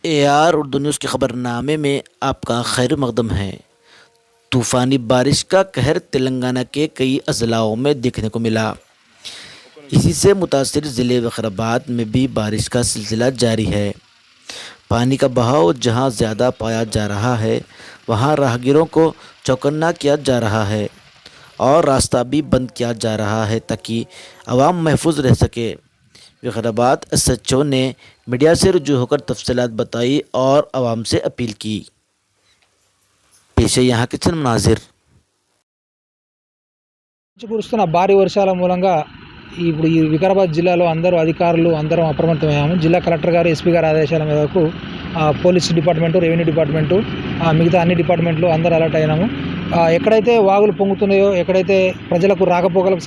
AR Urdu news के खबरनामे में आपका खैर मकदम है। तूफ़ानी बारिश का कहर तेलंगाना के कई अजलाओं में देखने को मिला। इसी से मुतासिर ज़िले वखराबाद में भी बारिश का सिलसिला जारी है। पानी का बहाव जहां ज़्यादा पाया जा रहा है, वहां राहगीरों को चौकन्ना किया जा रहा है और रास्ता भी बंद किया जा रहा है ताकि आवाम महफूज रह सके। विकाराबाद एसएचओ ने मीडिया से रुजू होकर तफसीलात बताई और आवाम से अपील की। पेश है यहाँ के चंद मनाजिर। కురుస్తున్న భారీ వర్షాల మూలంగా ఇప్పుడు ఈ వికారాబాద్ జిల్లాలో అందరం అప్రమత్తమయ్యాము. జిల్లా కలెక్టర్ గారు, ఎస్పీ గారి ఆదేశాల మేరకు పోలీస్ డిపార్ట్మెంటు, రెవెన్యూ డిపార్ట్మెంటు, మిగతా అన్ని డిపార్ట్మెంట్లు అందరూ అలర్ట్ అయినాము. ఎక్కడైతే వాగులు పొంగుతున్నాయో, ఎక్కడైతే ప్రజలకు రాకపోకలకు